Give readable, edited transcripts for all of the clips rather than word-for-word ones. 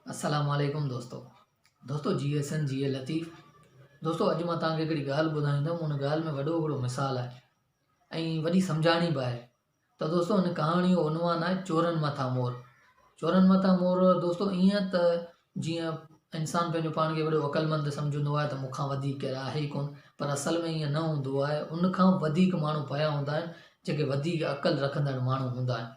अस्सलाम वालेकुम दोस्तों GSN जी लतीफ़ दोस्तों अॼु मां तव्हांखे हिकिड़ी ॻाल्हि ॿुधाईंदुमि। उन ॻाल्हि में वॾो हिकिड़ो मिसाल आहे ऐं वॾी सम्झाणी बि आहे। त दोस्तों हिन कहाणी जो उनवान आहे चोरनि मथां मोर। चोरनि मथां मोर दोस्तों ईअं त जीअं इंसानु पंहिंजो पाण खे वॾो अक़लमंद सम्झंदो आहे त मूंखां वधीक केरु आहे ई कोन, पर असल में ईअं न हूंदो आहे। उनखां वधीक माण्हू पिया हूंदा आहिनि जेके वधीक अक़ल रखंदड़ माण्हू हूंदा आहिनि।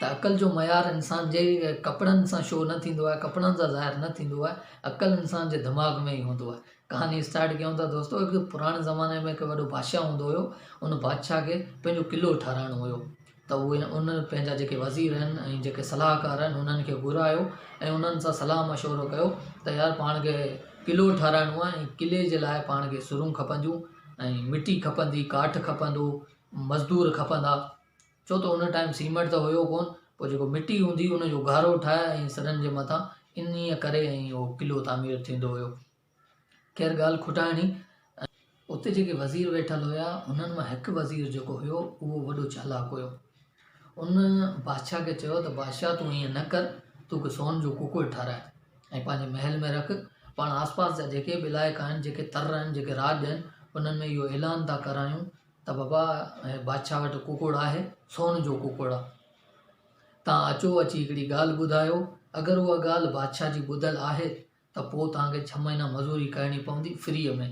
त अक़ल जो मयार इंसान जे कपिड़नि सां शो न थींदो आहे, कपिड़नि सां ज़ाहिर न थींदो आहे, अक़ल इंसान जे दिमाग़ में ई हूंदो आहे। कहानी स्टार्ट कयूं था दोस्तों। हिकु पुराणे ज़माने में हिकु वॾो बादशाह हूंदो हुयो। उन बादशाह खे पंहिंजो क़िलो ठाहिराइणो हुयो। त उहे उन पंहिंजा जेके वज़ीर आहिनि ऐं जेके सलाहकार आहिनि उन्हनि खे घुरायो ऐं उन्हनि सां सलाह मशवरो कयो त यार पाण खे क़िलो ठाहिराइणो आहे ऐं क़िले जे लाइ पाण खे सुरूं खपंदियूं ऐं मिटी खपंदी, काठ खपंदो, मज़दूर खपंदा। छो त उन टाइम सीमेंट त हुयो कोन, पोइ जेको मिटी हूंदी उनजो गारो ठाहे ऐं सॾनि जे मथां इन्हीअ करे ऐं उहो क़िलो तामीर थींदो हुयो। ख़ैर ॻाल्हि खुटाइणी, उते जेके वज़ीर वेठल हुया उन्हनि मां हिकु वज़ीर जेको हुयो उहो वॾो चालाक हुयो। उन बादशाह खे चयो त बादशाह तूं ईअं न कर, तूं सोन जो कुकुड़ ठाराए ऐं पंहिंजे महल में रख। पाण आसपास जा जेके बि इलाइक़ा आहिनि, जेके तर आहिनि, जेके राज आहिनि, उन्हनि में इहो ऐलान था करायूं त बाबा बादशाह वटि कुकुड़ आहे, सोन जो कुकुड़ आहे। तव्हां अचो, अची हिकिड़ी ॻाल्हि ॿुधायो। अगरि उहा ॻाल्हि बादशाह जी ॿुधल आहे त पोइ तव्हांखे 6 महीना मज़ूरी करणी पवंदी फ्रीअ में,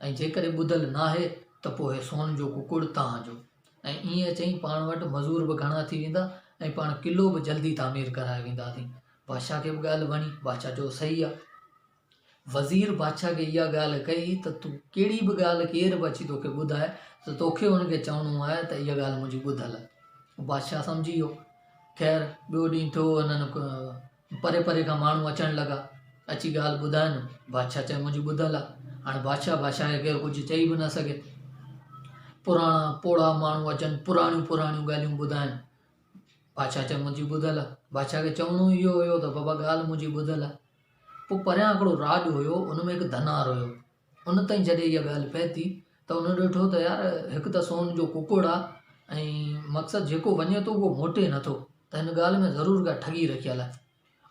ऐं जेकॾहिं ॿुधल न आहे त पोइ हे सोन जो कुकुड़ तव्हांजो। ऐं ईअं चई पाण वटि मज़ूर बि घणा थी वेंदा ऐं पाण क़िलो बि जल्दी तामीर कराए वेंदासीं। बादशाह खे बि ॻाल्हि वणी। बादशाह चयो सही आहे। वज़ीर बादशाह खे इहा ॻाल्हि कई त तूं कहिड़ी बि ॻाल्हि केर बि अची तोखे ॿुधाए त तोखे हुनखे चवणो आहे त इहा ॻाल्हि मुंहिंजी ॿुधल आहे। बादशाह सम्झी वियो। ख़ैर ॿियो ॾींहुं थियो, उन्हनि परे परे खां माण्हू अचणु लॻा, अची ॻाल्हि ॿुधाइनि। बादशाह चए मुंहिंजी ॿुधल आहे। हाणे बादशाह खे केरु कुझु चई बि न सघे। पुराणा पोड़ा माण्हू अचनि, पुराणियूं ॻाल्हियूं ॿुधाइनि। बादशाह चए मुंहिंजी ॿुधल आहे। बादशाह खे चवणो इहो हुयो त बाबा ॻाल्हि मुंहिंजी ॿुधल आहे। पोइ परियां हिकिड़ो राॼ हुयो, उन में हिकु धनार हुयो। उन ताईं जॾहिं इहा ॻाल्हि पए थी त उन ॾिठो त यार हिकु त सोन जो कुकुड़ आहे ऐं मक़सदु जेको वञे थो उहो मोटे नथो, त हिन ॻाल्हि में ज़रूरु का ठगी रखियल आहे।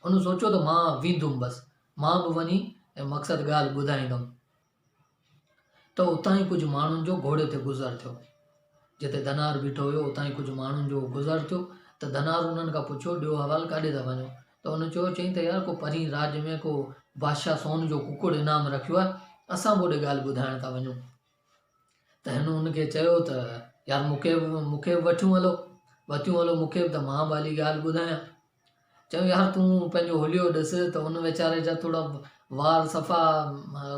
उन सोचियो त मां वेंदुमि, बसि मां बि वञी ऐं मक़सदु ॻाल्हि ॿुधाईंदुमि। त उतां ई कुझु माण्हुनि जो घोड़े ते गुज़र थियो। जिते धनार बीठो हुयो उतां ई कुझु माण्हुनि जो गुज़र थियो। त धनार उन्हनि खां पुछियो ॾियो हवाल काॾे था वञो? त उन चयईं त यार को परी राज्य में को बादशाह सोन जो कुकुड़ इनाम रखियो आहे, असां बि ओॾे ॻाल्हि ॿुधाइण था वञूं। त हिन उनखे चयो त यार मूंखे बि वठूं हलो, मूंखे बि, त मां बि हली ॻाल्हि ॿुधायां। चयो यार तूं पंहिंजो हुलियो ॾिस त उन वीचारे जा थोरा वार सफ़ा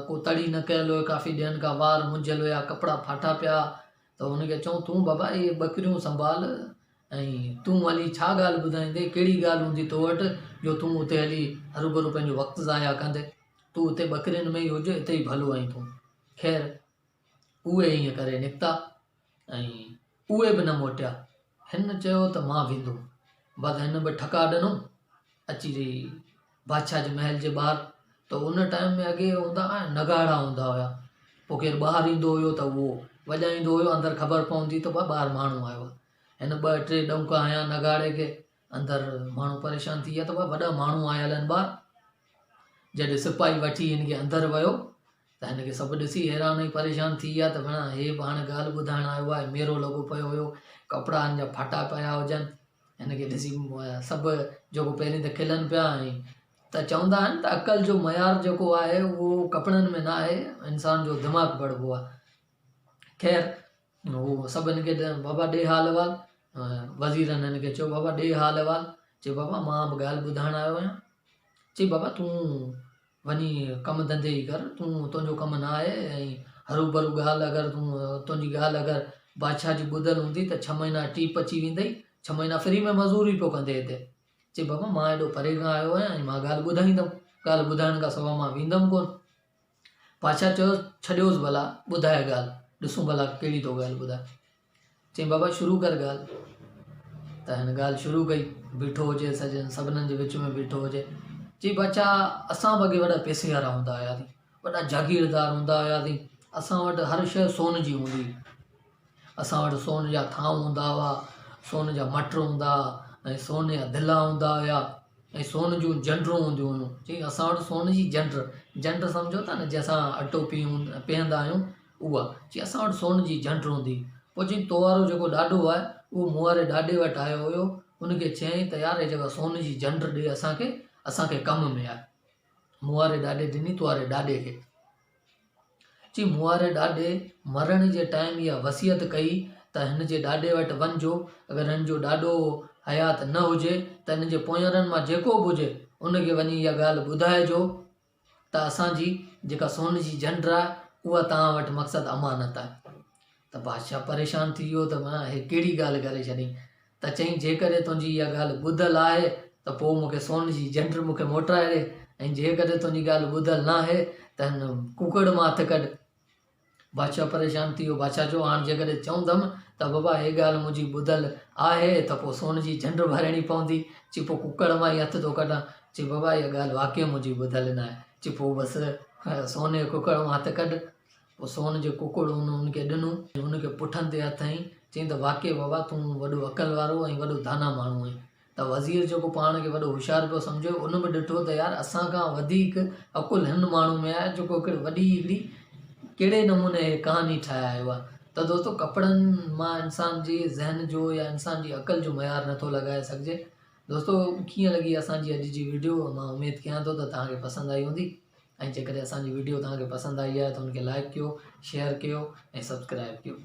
को तड़ी न कयल हुयो, काफ़ी ॾींहंनि खां वार मुंझियल हुया, कपिड़ा फाटा पिया। त उनखे चऊं तूं बाबा इहे ॿकरियूं संभाल ऐं तूं हली छा ॻाल्हि ॿुधाईंदे, कहिड़ी ॻाल्हि हूंदी तो वटि जो तूं उते हली हरूभरू पंहिंजो वक़्तु ज़ाया कंदे। तूं उते ॿकरियुनि में ई हुजे, हिते ई भलो आहीं तूं। ख़ैर उहे ईअं करे निकिता ऐं उहे बि न मोटिया। हिन चयो त मां वेंदुमि, बसि हिन बि ठका ॾिनो अची बादशाह जे महल जे ॿाहिरि। त उन टाइम में अॻे हूंदा नगाड़ा हूंदा हुया। पोइ केरु ॿाहिरि ईंदो हुयो त उहो वॼाईंदो हुयो, अंदरि ख़बर पवंदी त ॿाहिरि माण्हू आयो आहे। हिन 2-3 ॾौका हयां नगाड़े खे, अंदरि माण्हू परेशान थी विया त वॾा माण्हू आयल आहिनि ॿाहिरि। जॾहिं सिपाही वठी हिन खे अंदरि वियो त हिन खे सभु ॾिसी हैरान ऐं परेशान थी विया त भेण हे बि हाणे ॻाल्हि ॿुधाइण आयो आहे, मेरो लॻो पियो हुयो, कपिड़ा हिन जा फाटा पिया हुजनि। हिन खे ॾिसी सभु जेको पहिरीं त खिलनि पिया। ऐं त चवंदा आहिनि त अक़ल जो मयार जेको आहे उहो कपिड़नि में न आहे, इंसान जो दिमाग़ु बढ़िबो आहे। ख़ैर उहो सभु हिन खे बाबा ॾे हाल अहिवाल। वज़ीरनि हिन खे चयो बाबा ॾे हाल अहिवाल। चई बाबा मां बि ॻाल्हि ॿुधाइण आयो आहियां। चई बाबा तूं वञी कमु धंधे ई कर, तुंहिंजो कमु न आहे। ऐं हरूभरू ॻाल्हि अगरि तुंहिंजी ॻाल्हि अगरि बादशाह जी ॿुधल हूंदी त 6 महीना टीप अची वेंदई, 6 महीना फ्री में मज़ूरी पियो कंदे हिते। चई बाबा मां हेॾो परे खां आयो आहियां ऐं मां ॻाल्हि ॿुधाईंदुमि, ॻाल्हि ॿुधाइण खां सवाइ मां वेंदुमि कोन। बादशाह चयो छॾियोसि भला, ॿुधाए ॻाल्हि, ॾिसूं भला कहिड़ी तो ॻाल्हि ॿुधाए। चई बाबा शुरू कर ॻाल्हि। त हिन ॻाल्हि शुरू कई। बीठो हुजे सभिनीनि जे विच में बीठो हुजे। चई बादशाह असां बि अॻे वॾा पैसे वारा हूंदा हुआसीं, वॾा जागीरदार हूंदा हुआसीं। असां वटि हर शइ सोन जी हूंदी हुई। असां वटि सोन जा थांव हूंदा हुआ, सोन जा मट हूंदा ऐं सोन जा दिला हूंदा हुआ। ऐं सोन जूं झंडरूं हूंदियूं हुयूं। चई असां वटि सोन जी झंड सम्झो था न, जंहिंसां अटो पीअंदा आहियूं, उहा। चई असां वटि सोन जी झंड हूंदी। पोइ चई तो वारो जेको ॾाॾो आहे उहो मूं वारे ॾाॾे वटि आयो हुयो, उनखे चयईं त यार हे जेका सोन जी झंड ॾे असांखे कम में आहे। मूं वारे ॾाॾे ॾिनी तो वारे ॾाॾे खे। चई मूं वारे ॾाॾे मरण जे टाइम इहा वसियत कई त हिन जे ॾाॾे वटि वञिजो, अगरि हिन जो ॾाॾो हयात न हुजे त हिन जे पोयरनि मां जेको बि हुजे उनखे वञी इहा ॻाल्हि ॿुधाइजो त असांजी जेका सोन जी झंड आहे उहा तव्हां वटि मक़सदु अमानत आहे। त बादशाह परेशान थी वियो त मां हे कहिड़ी ॻाल्हि करे छॾी। त चईं जेकॾहिं तुंहिंजी इहा ॻाल्हि ॿुधल आहे त पोइ मूंखे सोन जी झंड मूंखे मोटाए ॾे, ऐं जेकॾहिं तुंहिंजी ॻाल्हि ॿुधल न आहे त हिन कुकड़ मां हथु कढ। बादशाह परेशान थी वियो। बादशाह चयो हाणे जेकॾहिं चवंदमि त बाबा हे ॻाल्हि मुंहिंजी ॿुधल आहे त पोइ सोन जी झंड भरणी पवंदी। चई पोइ कुकड़ मां ई हथु थो कढां। चई बाबा इहा ॻाल्हि वाक़ई मुंहिंजी ॿुधल न आहे। चई पोइ बसि सोने जे कुकड़ मां हथु कढ। पोइ सोन जो कुकड़ उनखे ॾिनो, उनखे पुठनि ते हथ हईं। चईं त वाक़ई बाबा तूं वॾो अकल वारो ऐं वॾो दाना माण्हू आहीं। त वज़ीर जेको पाण खे वॾो होशियारु पियो सम्झो, उन बि ॾिठो त यार असां खां वधीक अकुलु हिन माण्हू में आहे जेको हिकिड़ी कहिड़े नमूने कहानी ठाहे आयो आहे। त दोस्तो कपिड़नि मां इंसान जे ज़हन जो या इंसान जी अकल जो मयार नथो लॻाए सघिजे। दोस्तो कीअं लॻी असांजी अॼु जी वीडियो? मां उमेदु कयां थो त तव्हांखे पसंदि आई हूंदी। ऐं जेकॾहिं असांजी वीडियो तव्हांखे पसंदि आई आहे त हुनखे लाइक कयो, शेयर कयो ऐं सब्सक्राइब कयो।